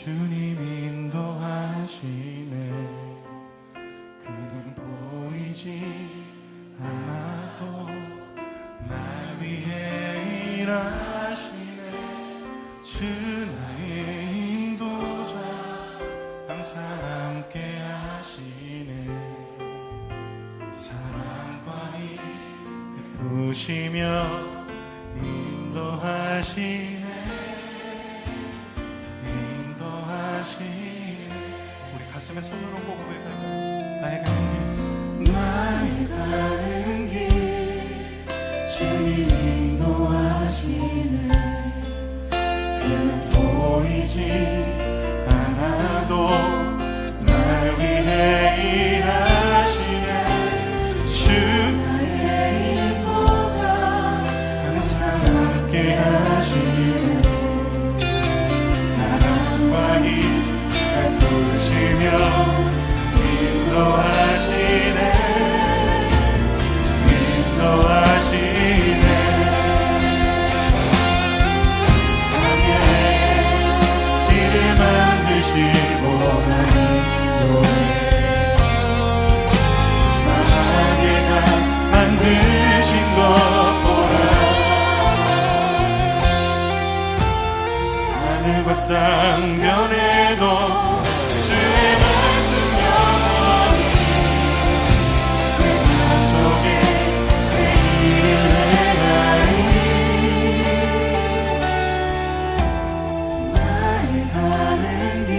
주님 인도하시네. 그는 보이지 않아도 날 위해 일하시네. 주 나의 인도자 항상 함께 하시네. 사랑과 힘 베푸시며 인도하시네. 우리 가슴에 손을 얹고 고백할까요? 나의 가는 길 주님 인도하시네. 그는 보이지 않아도 날 위해 일하시네. 주 나의 인도자 항상 함께 하시네. 사랑과 힘 베푸시며 인도하시네. 인도하시네. 함께 길을 만드시고 나를 인도해. 사랑해가 만드신 것 보라. 하늘과 땅 변해도 주의 말씀 영원히 내 삶 속에 새 일을 내가리. 나의 가는 길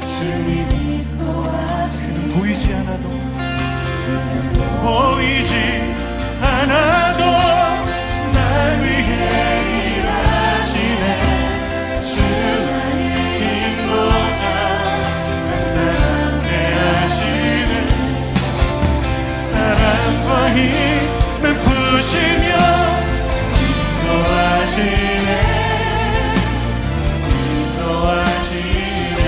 주님 인도하시네. 보이지 않아도 보이지 않아도 날 위해 일하시네. 사랑과 힘 베푸시며 인도하시네. 인도하시네.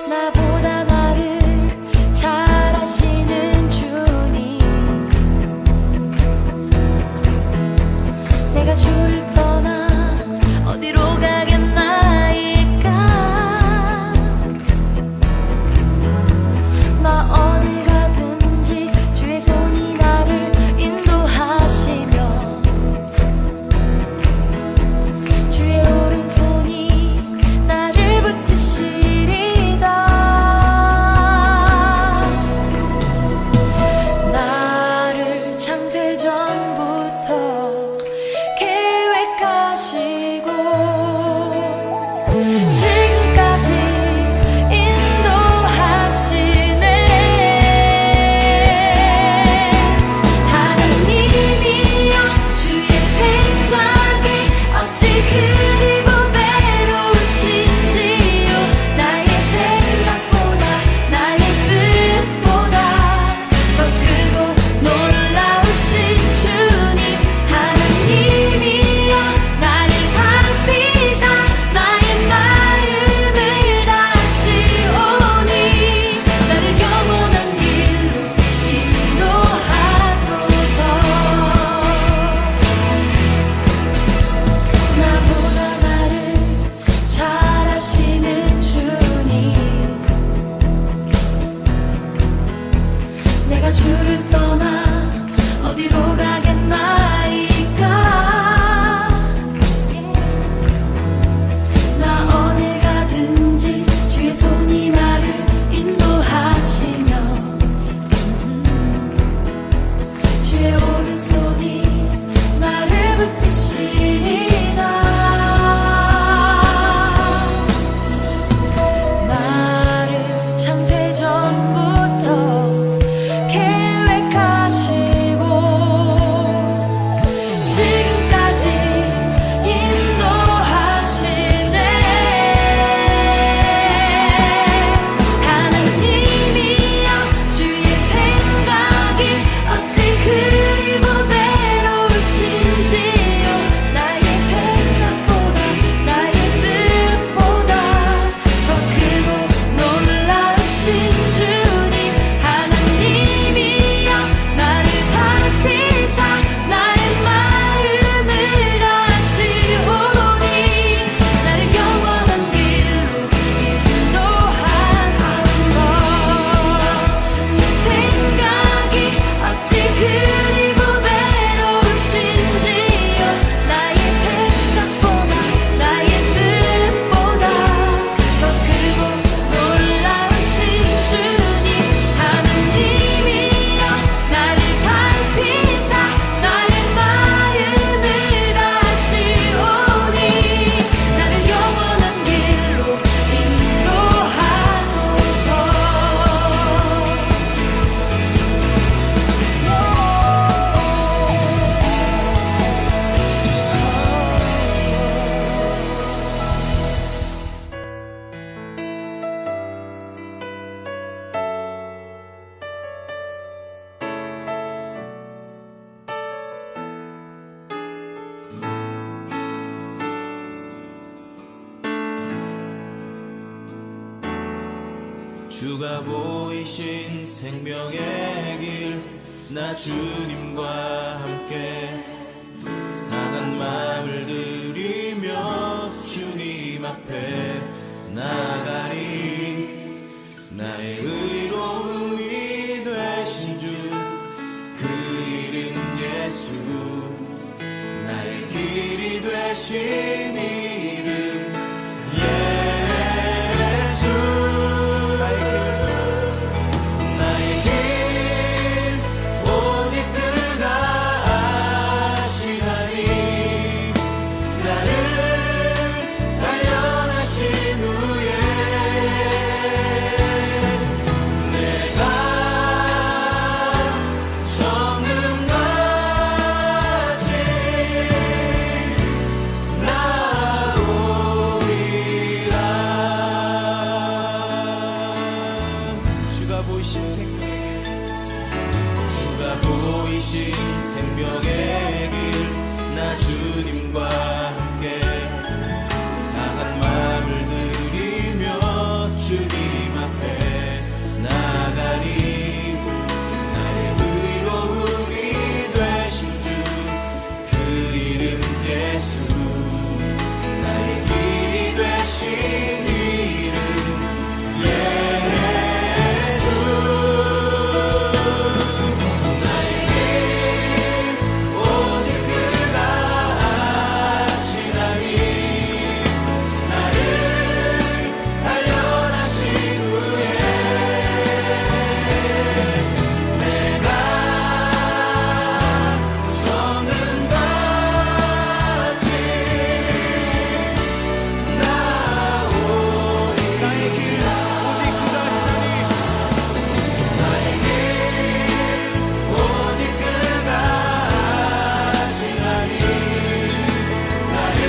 나보다 나를 잘 아시는 주님, 내가 주를 떠나 어디로 가겠나이까. 나 어딜 가든지 주의 손이 나를 인도하시며 주의 오른손이 나를 붙드시리다. 나를 창세전부터 계획하시고 지금까지 인도하시네. 하나님이여 주의 생각이 어찌 그리 보배로우신지요. 나의 생각보다 나의 뜻보다 더 크고 놀라우신 주님. 하나님이여 나를 살피사 나의 마음을 다시오니 나를 영원한 길로 인도하소서. 나보다 나를 잘 아시는 주님, 내가 주를 떠나 어디로 가겠나이까. 나 어딜 가든지 주의 손이 나를 인도하시며 주의 오른손이 나를 붙드시리다. 나를 창세전부터 계획하시고 주가 보이신 생명의 길, 나 주님과 함께 상한 마음을 들이며 주님 앞에 나가리. 나의 의로움이 되신 주, 그 이름 예수, 나의 길이 되신 이름 예수. 나의 길 오직 그가 아시나니, 나를 단련하신 후에 내가 정금같이 나오리라. 주가 보이신 생명의 길, 나 주님과 함께 상한 마음을 들이며 주님 앞에 나가리. 나의 의로움이 되신 주, 그 이름 예수, 나의 길이 되신 이름 예수. 나의 길 오직 그가 아시나니, 나를 단련하신 후에 내가 정금같이 나오리. 나의 길 오직 그가 아시나니, 나의 길 오직 그가 아시나니, 나를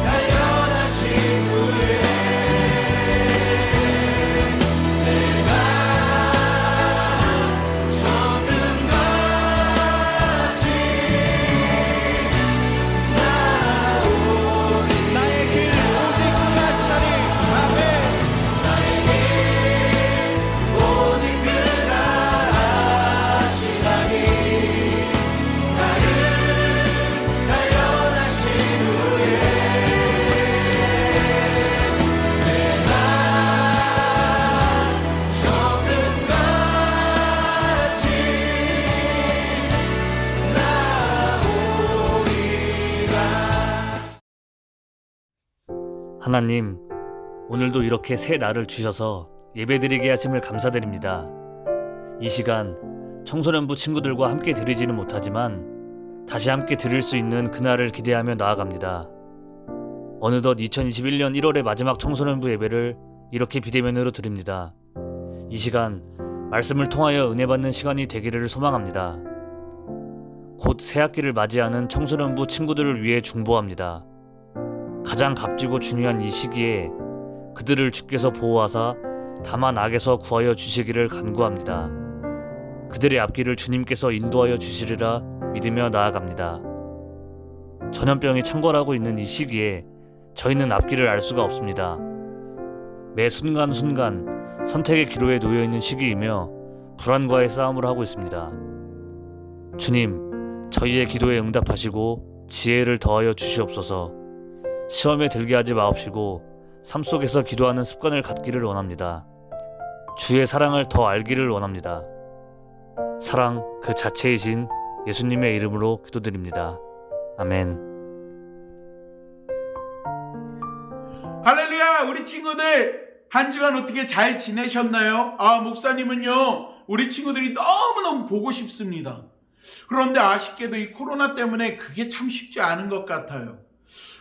단련하신 후에 내가 정금같이 나오리. 나의 길 오직 그가 아시나니, 아멘. 나의 길 오직 그가 아시나니, 나를 단련하신 후에 내가 정금같이 나오리라. 하나님, 오늘도 이렇게 새 날을 주셔서 예배드리게 하심을 감사드립니다. 이 시간 청소년부 친구들과 함께 드리지는 못하지만 다시 함께 드릴 수 있는 그날을 기대하며 나아갑니다. 어느덧 2021년 1월의 마지막 청소년부 예배를 이렇게 비대면으로 드립니다. 이 시간 말씀을 통하여 은혜 받는 시간이 되기를 소망합니다. 곧 새학기를 맞이하는 청소년부 친구들을 위해 중보합니다. 가장 값지고 중요한 이 시기에 그들을 주께서 보호하사 다만 악에서 구하여 주시기를 간구합니다. 그들의 앞길을 주님께서 인도하여 주시리라 믿으며 나아갑니다. 전염병이 창궐하고 있는 이 시기에 저희는 앞길을 알 수가 없습니다. 매 순간순간 선택의 기로에 놓여있는 시기이며 불안과의 싸움을 하고 있습니다. 주님, 저희의 기도에 응답하시고 지혜를 더하여 주시옵소서. 시험에 들게 하지 마옵시고 삶 속에서 기도하는 습관을 갖기를 원합니다. 주의 사랑을 더 알기를 원합니다. 사랑 그 자체이신 예수님의 이름으로 기도드립니다. 아멘. 할렐루야. 우리 친구들 한 주간 어떻게 잘 지내셨나요? 목사님은요, 우리 친구들이 너무너무 보고 싶습니다. 그런데 아쉽게도 이 코로나 때문에 그게 참 쉽지 않은 것 같아요.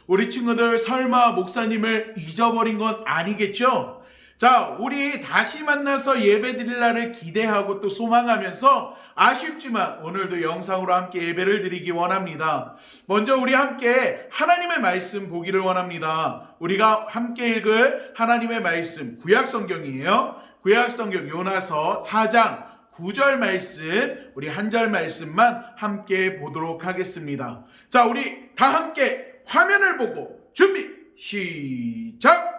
우리 친구들 설마 목사님을 잊어버린 건 아니겠죠? 자, 우리 다시 만나서 예배 드릴 날을 기대하고 또 소망하면서 아쉽지만 오늘도 영상으로 함께 예배를 드리기 원합니다. 먼저 우리 함께 하나님의 말씀 보기를 원합니다. 우리가 함께 읽을 하나님의 말씀 구약성경이에요. 구약성경 요나서 4장 9절 말씀, 우리 한 절 말씀만 함께 보도록 하겠습니다. 자, 우리 다 함께 화면을 보고 준비 시작!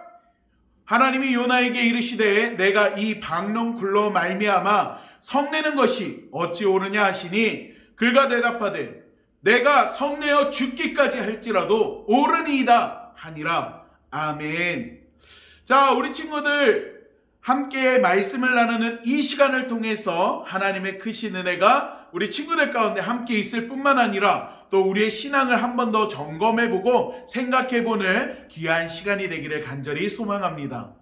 하나님이 요나에게 이르시되 내가 이 박농 굴로 말미암아 성내는 것이 어찌 옳으냐 하시니 그가 대답하되 내가 성내어 죽기까지 할지라도 옳으니이다 하니라. 아멘. 자, 우리 친구들 함께 말씀을 나누는 이 시간을 통해서 하나님의 크신 은혜가 우리 친구들 가운데 함께 있을 뿐만 아니라 또 우리의 신앙을 한 번 더 점검해보고 생각해보는 귀한 시간이 되기를 간절히 소망합니다.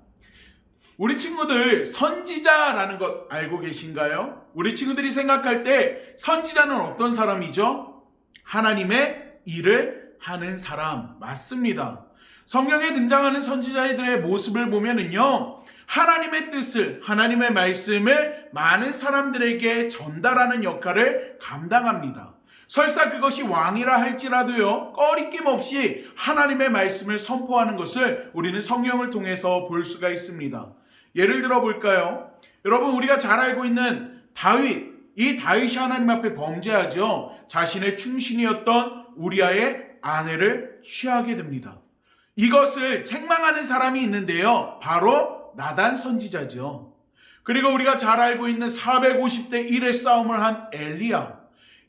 우리 친구들 선지자라는 것 알고 계신가요? 우리 친구들이 생각할 때 선지자는 어떤 사람이죠? 하나님의 일을 하는 사람 맞습니다. 성경에 등장하는 선지자들의 모습을 보면은요, 하나님의 뜻을, 하나님의 말씀을 많은 사람들에게 전달하는 역할을 감당합니다. 설사 그것이 왕이라 할지라도요, 꺼리낌 없이 하나님의 말씀을 선포하는 것을 우리는 성경을 통해서 볼 수가 있습니다. 예를 들어 볼까요? 여러분, 우리가 잘 알고 있는 다윗, 이 다윗이 하나님 앞에 범죄하죠. 자신의 충신이었던 우리아의 아내를 취하게 됩니다. 이것을 책망하는 사람이 있는데요, 바로 나단 선지자죠. 그리고 우리가 잘 알고 있는 450대 1의 싸움을 한 엘리야,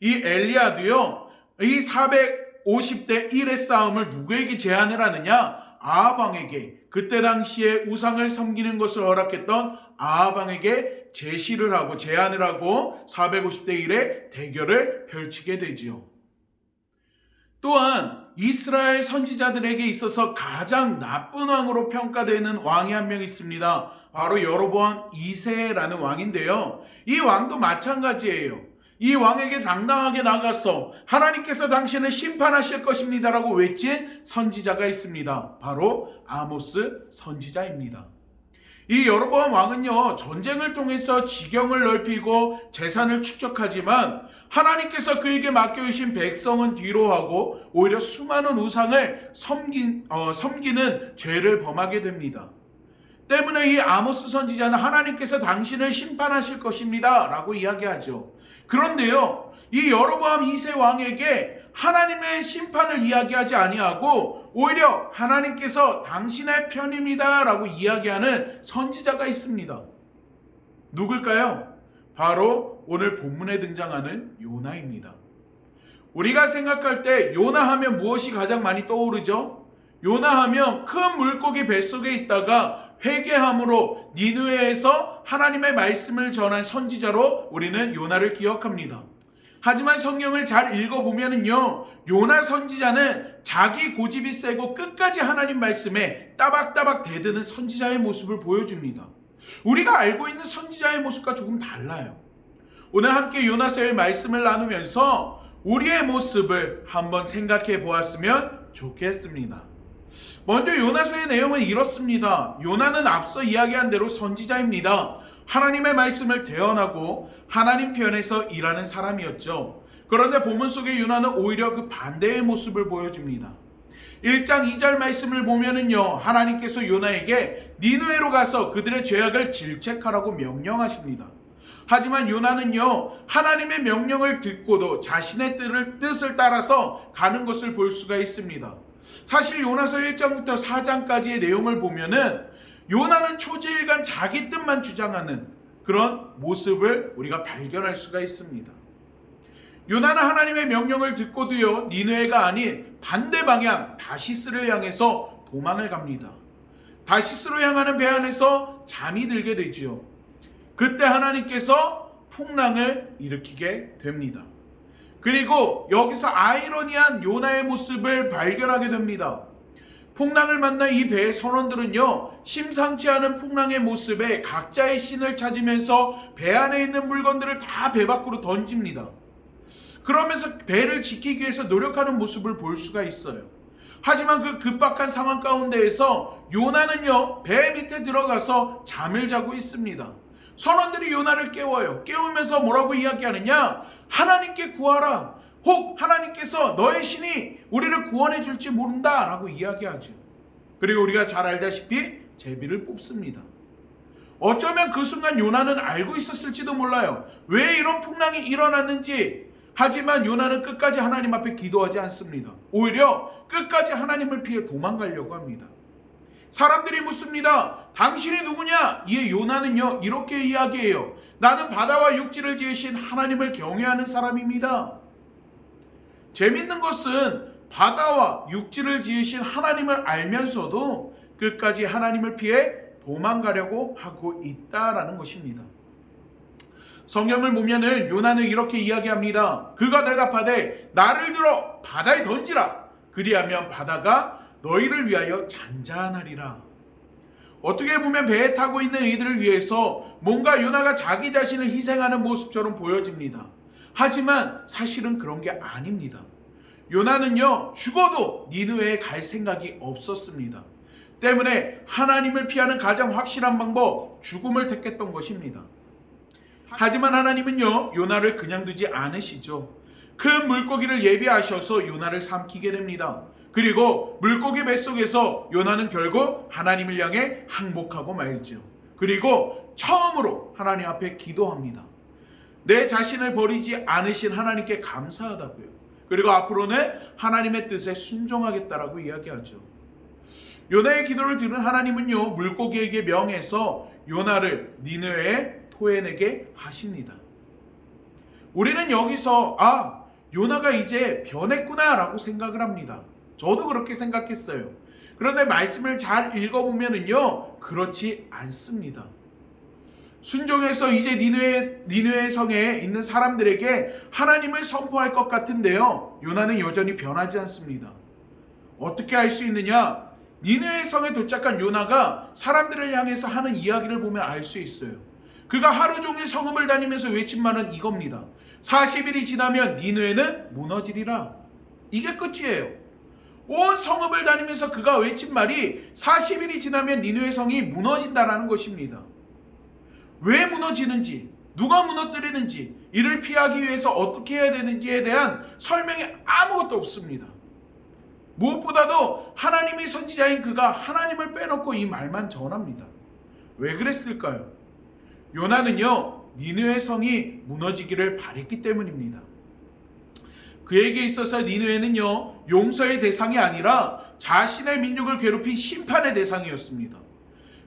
이 엘리야도요, 이 450대 1의 싸움을 누구에게 제안을 하느냐? 아합 왕에게, 그때 당시에 우상을 섬기는 것을 허락했던 아합 왕에게 제안을 하고 450대 1의 대결을 펼치게 되지요. 또한 이스라엘 선지자들에게 있어서 가장 나쁜 왕으로 평가되는 왕이 한 명 있습니다. 바로 여로보암 2세라는 왕인데요. 이 왕도 마찬가지예요. 이 왕에게 당당하게 나가서 하나님께서 당신을 심판하실 것입니다라고 외친 선지자가 있습니다. 바로 아모스 선지자입니다. 이 여로보암 왕은요, 전쟁을 통해서 지경을 넓히고 재산을 축적하지만 하나님께서 그에게 맡겨주신 백성은 뒤로 하고 오히려 수많은 우상을 섬기는 죄를 범하게 됩니다. 때문에 이 아모스 선지자는 하나님께서 당신을 심판하실 것입니다 라고 이야기하죠. 그런데요, 이 여로보암 2세 왕에게 하나님의 심판을 이야기하지 아니하고 오히려 하나님께서 당신의 편입니다 라고 이야기하는 선지자가 있습니다. 누굴까요? 바로 오늘 본문에 등장하는 요나입니다. 우리가 생각할 때 요나 하면 무엇이 가장 많이 떠오르죠? 요나 하면 큰 물고기 뱃속에 있다가 회개함으로 니느웨에서 하나님의 말씀을 전한 선지자로 우리는 요나를 기억합니다. 하지만 성경을 잘 읽어보면요, 요나 선지자는 자기 고집이 세고 끝까지 하나님 말씀에 따박따박 대드는 선지자의 모습을 보여줍니다. 우리가 알고 있는 선지자의 모습과 조금 달라요. 오늘 함께 요나서의 말씀을 나누면서 우리의 모습을 한번 생각해 보았으면 좋겠습니다. 먼저 요나서의 내용은 이렇습니다. 요나는 앞서 이야기한 대로 선지자입니다. 하나님의 말씀을 대언하고 하나님 편에서 일하는 사람이었죠. 그런데 본문 속의 요나는 오히려 그 반대의 모습을 보여줍니다. 1장 2절 말씀을 보면은요, 하나님께서 요나에게 니느웨로 가서 그들의 죄악을 질책하라고 명령하십니다. 하지만 요나는요, 하나님의 명령을 듣고도 자신의 뜻을 따라서 가는 것을 볼 수가 있습니다. 사실 요나서 1장부터 4장까지의 내용을 보면은 요나는 초지일간 자기 뜻만 주장하는 그런 모습을 우리가 발견할 수가 있습니다. 요나는 하나님의 명령을 듣고도요, 니느웨가 아닌 반대 방향 다시스를 향해서 도망을 갑니다. 다시스로 향하는 배 안에서 잠이 들게 되지요. 그때 하나님께서 풍랑을 일으키게 됩니다. 그리고 여기서 아이러니한 요나의 모습을 발견하게 됩니다. 풍랑을 만나 이 배의 선원들은요, 심상치 않은 풍랑의 모습에 각자의 신을 찾으면서 배 안에 있는 물건들을 다 배 밖으로 던집니다. 그러면서 배를 지키기 위해서 노력하는 모습을 볼 수가 있어요. 하지만 그 급박한 상황 가운데에서 요나는요, 배 밑에 들어가서 잠을 자고 있습니다. 선원들이 요나를 깨워요. 깨우면서 뭐라고 이야기하느냐? 하나님께 구하라. 혹 하나님께서 너의 신이 우리를 구원해 줄지 모른다 라고 이야기하죠. 그리고 우리가 잘 알다시피 제비를 뽑습니다. 어쩌면 그 순간 요나는 알고 있었을지도 몰라요. 왜 이런 풍랑이 일어났는지. 하지만 요나는 끝까지 하나님 앞에 기도하지 않습니다. 오히려 끝까지 하나님을 피해 도망가려고 합니다. 사람들이 묻습니다. 당신이 누구냐? 이에 요나는요 이렇게 이야기해요. 나는 바다와 육지를 지으신 하나님을 경외하는 사람입니다. 재밌는 것은 바다와 육지를 지으신 하나님을 알면서도 끝까지 하나님을 피해 도망가려고 하고 있다라는 것입니다. 성경을 보면은 요나는 이렇게 이야기합니다. 그가 대답하되 나를 들어 바다에 던지라. 그리하면 바다가 너희를 위하여 잔잔하리라. 어떻게 보면 배에 타고 있는 이들을 위해서 뭔가 요나가 자기 자신을 희생하는 모습처럼 보여집니다. 하지만 사실은 그런 게 아닙니다. 요나는요 죽어도 니느웨에 갈 생각이 없었습니다. 때문에 하나님을 피하는 가장 확실한 방법, 죽음을 택했던 것입니다. 하지만 하나님은요 요나를 그냥 두지 않으시죠. 큰 물고기를 예비하셔서 요나를 삼키게 됩니다. 그리고 물고기 뱃속에서 요나는 결국 하나님을 향해 항복하고 말죠. 그리고 처음으로 하나님 앞에 기도합니다. 내 자신을 버리지 않으신 하나님께 감사하다고요. 그리고 앞으로는 하나님의 뜻에 순종하겠다라고 이야기하죠. 요나의 기도를 들은 하나님은요 물고기에게 명해서 요나를 니느웨에 토해내게 하십니다. 우리는 여기서 요나가 이제 변했구나 라고 생각을 합니다. 저도 그렇게 생각했어요. 그런데 말씀을 잘 읽어보면은요 그렇지 않습니다. 순종해서 이제 니느웨 성에 있는 사람들에게 하나님을 선포할 것 같은데요 요나는 여전히 변하지 않습니다. 어떻게 알 수 있느냐? 니느웨 성에 도착한 요나가 사람들을 향해서 하는 이야기를 보면 알 수 있어요. 그가 하루 종일 성읍을 다니면서 외친 말은 이겁니다. 40일이 지나면 니느웨는 무너지리라. 이게 끝이에요. 온 성읍을 다니면서 그가 외친 말이 40일이 지나면 니느웨 성이 무너진다라는 것입니다. 왜 무너지는지, 누가 무너뜨리는지, 이를 피하기 위해서 어떻게 해야 되는지에 대한 설명이 아무것도 없습니다. 무엇보다도 하나님의 선지자인 그가 하나님을 빼놓고 이 말만 전합니다. 왜 그랬을까요? 요나는요 니느웨 성이 무너지기를 바랬기 때문입니다. 그에게 있어서 니느웨는요 용서의 대상이 아니라 자신의 민족을 괴롭힌 심판의 대상이었습니다.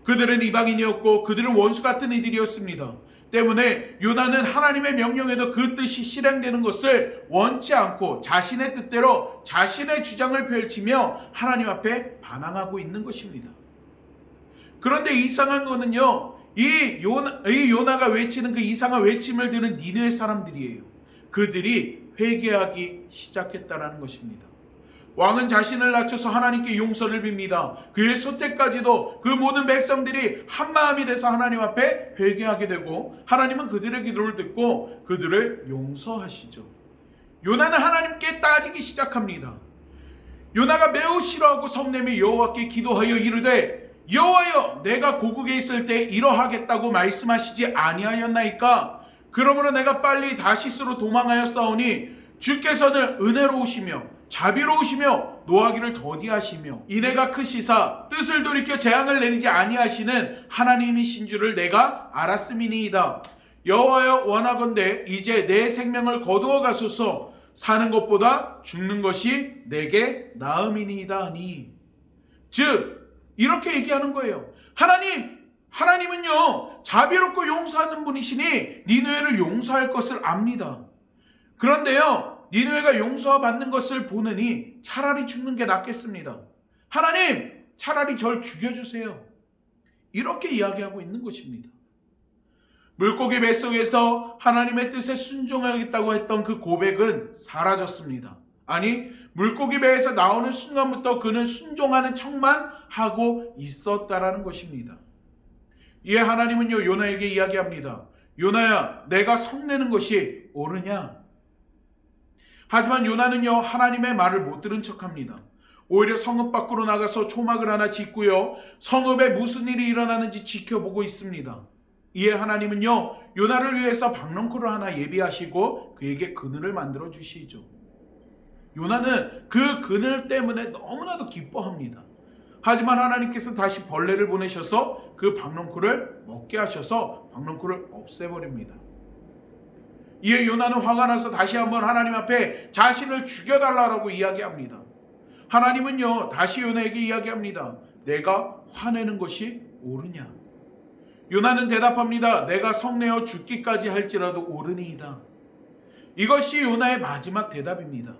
그들은 이방인이었고 그들은 원수 같은 이들이었습니다. 때문에 요나는 하나님의 명령에도 그 뜻이 실행되는 것을 원치 않고 자신의 뜻대로 자신의 주장을 펼치며 하나님 앞에 반항하고 있는 것입니다. 그런데 이상한 거는요 이 요나가 외치는 그 이상한 외침을 들은 니느웨 사람들이에요. 그들이 회개하기 시작했다라는 것입니다. 왕은 자신을 낮춰서 하나님께 용서를 빕니다. 그의 소태까지도 그 모든 백성들이 한마음이 돼서 하나님 앞에 회개하게 되고 하나님은 그들의 기도를 듣고 그들을 용서하시죠. 요나는 하나님께 따지기 시작합니다. 요나가 매우 싫어하고 성내며 여호와께 기도하여 이르되 여호와여 내가 고국에 있을 때 이러하겠다고 말씀하시지 아니하였나이까? 그러므로 내가 빨리 다시스로 도망하였사오니 주께서는 은혜로우시며 자비로우시며 노하기를 더디하시며 인애가 크시사 뜻을 돌이켜 재앙을 내리지 아니하시는 하나님이신 줄을 내가 알았음이니이다. 여호와여 원하건대 이제 내 생명을 거두어 가소서. 사는 것보다 죽는 것이 내게 나음이니이다 하니. 즉 이렇게 얘기하는 거예요. 하나님은요 자비롭고 용서하는 분이시니 니느웨를 용서할 것을 압니다. 그런데요 니느웨가 용서받는 것을 보느니 차라리 죽는 게 낫겠습니다. 하나님 차라리 절 죽여주세요. 이렇게 이야기하고 있는 것입니다. 물고기 뱃속에서 하나님의 뜻에 순종하겠다고 했던 그 고백은 사라졌습니다. 아니 물고기 배에서 나오는 순간부터 그는 순종하는 척만 하고 있었다라는 것입니다. 이에 하나님은요 요나에게 이야기합니다. 요나야 내가 성내는 것이 옳으냐? 하지만 요나는요 하나님의 말을 못 들은 척합니다. 오히려 성읍 밖으로 나가서 초막을 하나 짓고요 성읍에 무슨 일이 일어나는지 지켜보고 있습니다. 이에 하나님은요 요나를 위해서 박넝쿨을 하나 예비하시고 그에게 그늘을 만들어 주시죠. 요나는 그 그늘 때문에 너무나도 기뻐합니다. 하지만 하나님께서 다시 벌레를 보내셔서 그 박넝쿨을 먹게 하셔서 박넝쿨을 없애버립니다. 이에 요나는 화가 나서 다시 한번 하나님 앞에 자신을 죽여달라고 이야기합니다. 하나님은요 다시 요나에게 이야기합니다. 내가 화내는 것이 옳으냐? 요나는 대답합니다. 내가 성내어 죽기까지 할지라도 옳으니이다. 이것이 요나의 마지막 대답입니다.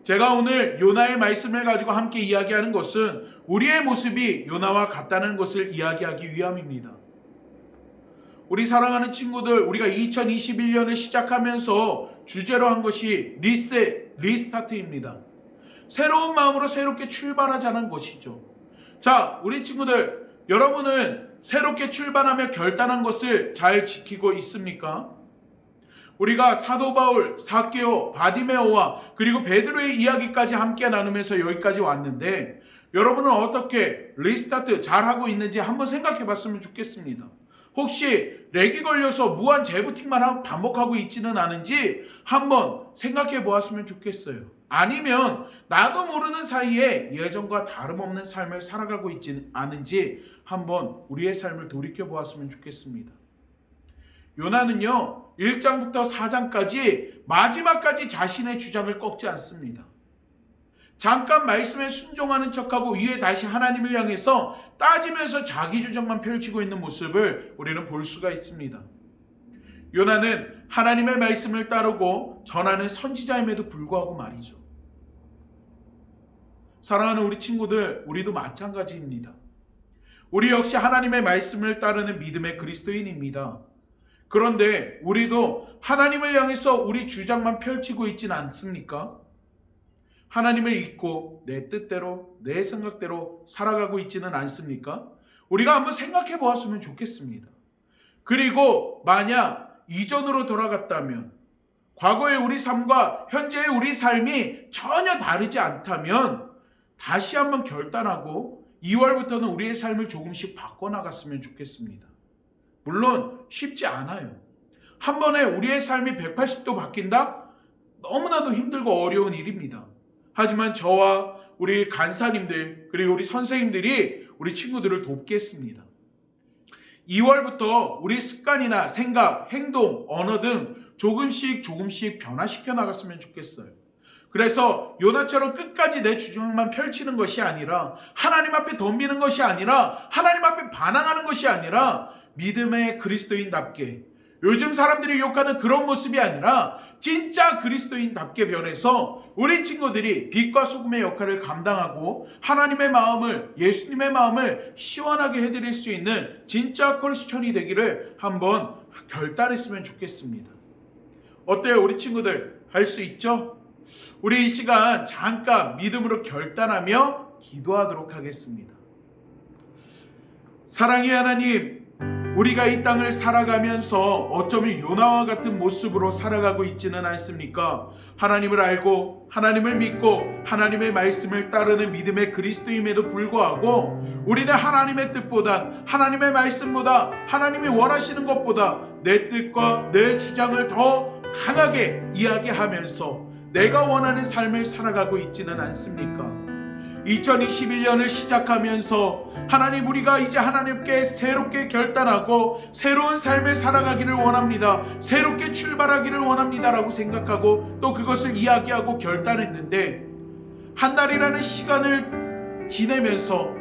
제가 오늘 요나의 말씀을 가지고 함께 이야기하는 것은 우리의 모습이 요나와 같다는 것을 이야기하기 위함입니다. 우리 사랑하는 친구들, 우리가 2021년을 시작하면서 주제로 한 것이 리스타트입니다. 새로운 마음으로 새롭게 출발하자는 것이죠. 자, 우리 친구들, 여러분은 새롭게 출발하며 결단한 것을 잘 지키고 있습니까? 우리가 사도 바울, 삭개오, 바디메오와 그리고 베드로의 이야기까지 함께 나누면서 여기까지 왔는데 여러분은 어떻게 리스타트 잘하고 있는지 한번 생각해 봤으면 좋겠습니다. 혹시 렉이 걸려서 무한 재부팅만 반복하고 있지는 않은지 한번 생각해 보았으면 좋겠어요. 아니면 나도 모르는 사이에 예전과 다름없는 삶을 살아가고 있지는 않은지 한번 우리의 삶을 돌이켜 보았으면 좋겠습니다. 요나는요 1장부터 4장까지 마지막까지 자신의 주장을 꺾지 않습니다. 잠깐 말씀에 순종하는 척하고 위에 다시 하나님을 향해서 따지면서 자기 주장만 펼치고 있는 모습을 우리는 볼 수가 있습니다. 요나는 하나님의 말씀을 따르고 전하는 선지자임에도 불구하고 말이죠. 사랑하는 우리 친구들, 우리도 마찬가지입니다. 우리 역시 하나님의 말씀을 따르는 믿음의 그리스도인입니다. 그런데 우리도 하나님을 향해서 우리 주장만 펼치고 있지는 않습니까? 하나님을 잊고 내 뜻대로 내 생각대로 살아가고 있지는 않습니까? 우리가 한번 생각해 보았으면 좋겠습니다. 그리고 만약 이전으로 돌아갔다면, 과거의 우리 삶과 현재의 우리 삶이 전혀 다르지 않다면 다시 한번 결단하고 2월부터는 우리의 삶을 조금씩 바꿔나갔으면 좋겠습니다. 물론 쉽지 않아요. 한 번에 우리의 삶이 180도 바뀐다? 너무나도 힘들고 어려운 일입니다. 하지만 저와 우리 간사님들 그리고 우리 선생님들이 우리 친구들을 돕겠습니다. 2월부터 우리 습관이나 생각, 행동, 언어 등 조금씩 변화시켜 나갔으면 좋겠어요. 그래서 요나처럼 끝까지 내 주장만 펼치는 것이 아니라, 하나님 앞에 덤비는 것이 아니라, 하나님 앞에 반항하는 것이 아니라 믿음의 그리스도인답게, 요즘 사람들이 욕하는 그런 모습이 아니라 진짜 그리스도인답게 변해서 우리 친구들이 빛과 소금의 역할을 감당하고 하나님의 마음을, 예수님의 마음을 시원하게 해드릴 수 있는 진짜 크리스천이 되기를 한번 결단했으면 좋겠습니다. 어때요, 우리 친구들? 할 수 있죠? 우리 이 시간 잠깐 믿음으로 결단하며 기도하도록 하겠습니다. 사랑의 하나님, 우리가 이 땅을 살아가면서 어쩌면 요나와 같은 모습으로 살아가고 있지는 않습니까? 하나님을 알고 하나님을 믿고 하나님의 말씀을 따르는 믿음의 그리스도임에도 불구하고 우리는 하나님의 뜻보다, 하나님의 말씀보다, 하나님이 원하시는 것보다 내 뜻과 내 주장을 더 강하게 이야기하면서 내가 원하는 삶을 살아가고 있지는 않습니까? 2021년을 시작하면서 하나님, 우리가 이제 하나님께 새롭게 결단하고 새로운 삶을 살아가기를 원합니다. 새롭게 출발하기를 원합니다 라고 생각하고 또 그것을 이야기하고 결단했는데, 한 달이라는 시간을 지내면서,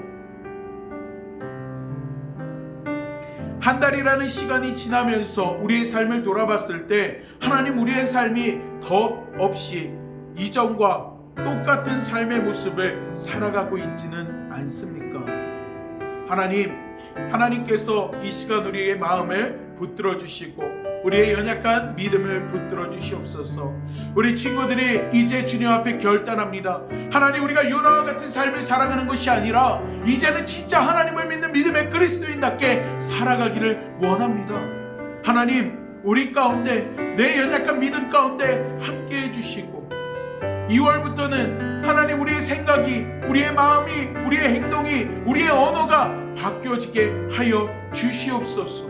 한 달이라는 시간이 지나면서 우리의 삶을 돌아봤을 때 하나님, 우리의 삶이 더 없이 이전과 똑같은 삶의 모습을 살아가고 있지는 않습니까? 하나님, 하나님께서 이 시간 우리의 마음을 붙들어 주시고 우리의 연약한 믿음을 붙들어 주시옵소서. 우리 친구들이 이제 주님 앞에 결단합니다. 하나님, 우리가 요나와 같은 삶을 살아가는 것이 아니라 이제는 진짜 하나님을 믿는 믿음의 그리스도인답게 살아가기를 원합니다. 하나님, 우리 가운데, 내 연약한 믿음 가운데 함께 해주시고 2월부터는 하나님, 우리의 생각이, 우리의 마음이, 우리의 행동이, 우리의 언어가 바뀌어지게 하여 주시옵소서.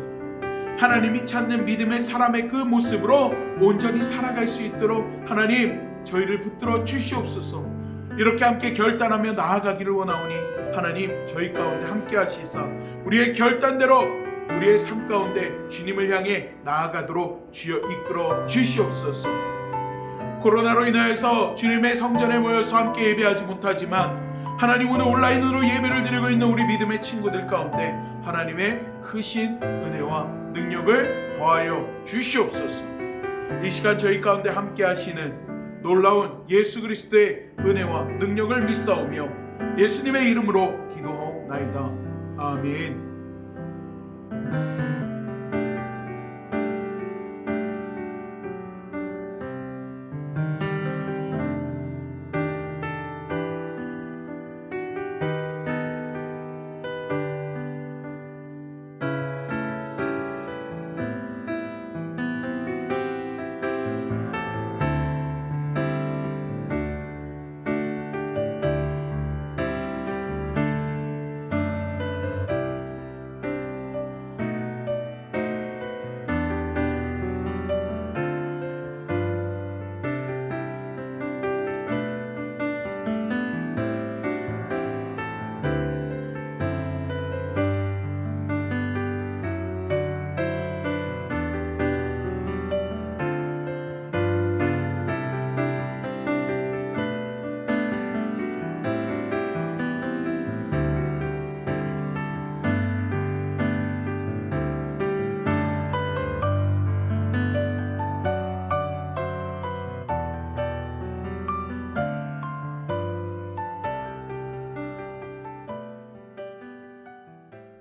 하나님이 찾는 믿음의 사람의 그 모습으로 온전히 살아갈 수 있도록 하나님, 저희를 붙들어 주시옵소서. 이렇게 함께 결단하며 나아가기를 원하오니 하나님, 저희 가운데 함께 하시사 우리의 결단대로 우리의 삶 가운데 주님을 향해 나아가도록 주여 이끌어 주시옵소서. 코로나로 인하여서 주님의 성전에 모여서 함께 예배하지 못하지만 하나님, 오늘 온라인으로 예배를 드리고 있는 우리 믿음의 친구들 가운데 하나님의 크신 은혜와 능력을 더하여 주시옵소서. 이 시간 저희 가운데 함께 하시는 놀라운 예수 그리스도의 은혜와 능력을 믿사오며 예수님의 이름으로 기도하옵나이다. 아멘.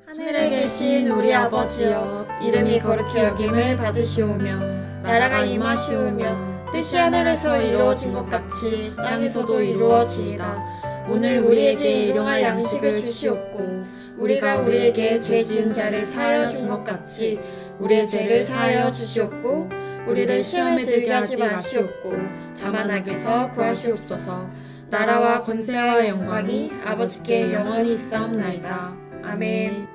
하늘에 계신 우리 아버지여, 이름이 거룩히 여김을 받으시오며 나라가 임하시오며 뜻이 하늘에서 이루어진 것 같이 땅에서도 이루어지이다. 오늘 우리에게 일용할 양식을 주시옵고 우리가 우리에게 죄 지은 자를 사하여 준 것 같이 우리의 죄를 사하여 주시옵고 우리를 시험에 들게 하지 마시옵고 다만 악에서 구하시옵소서. 나라와 권세와 영광이 아버지께 영원히 있사옵나이다. 아멘.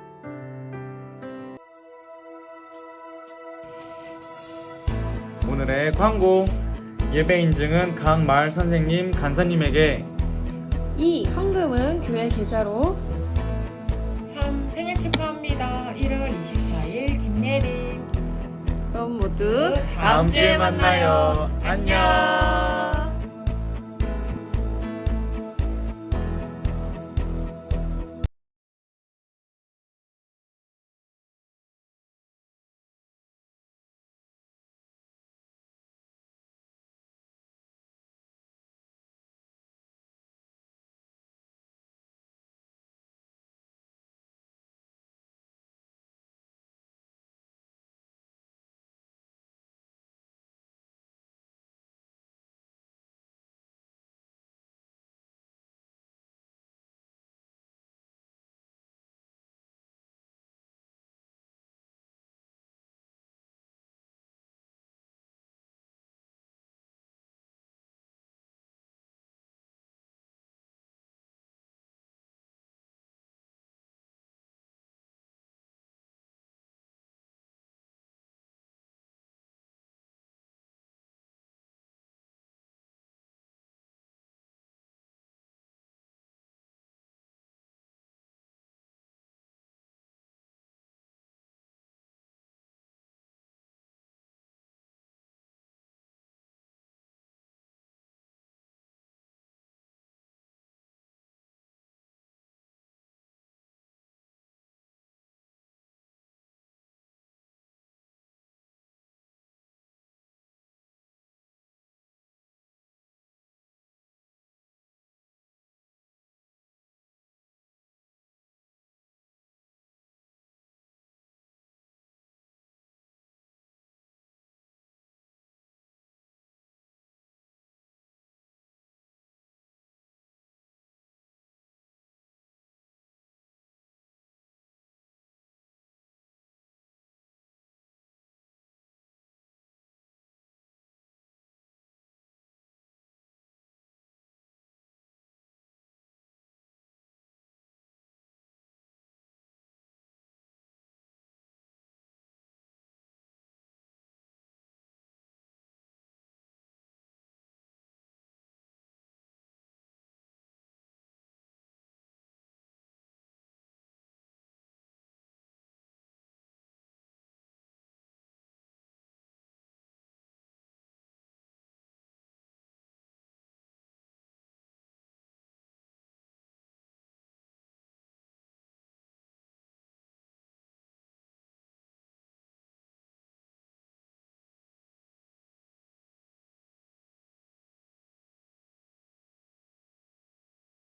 오늘의 광고. 예배 인증은 각 마을 선생님, 간사님에게. 이 헌금은 교회 계좌로. 3. 생일 축하합니다. 1월 24일 김예림. 그럼 모두 다음 주에 만나요. 안녕.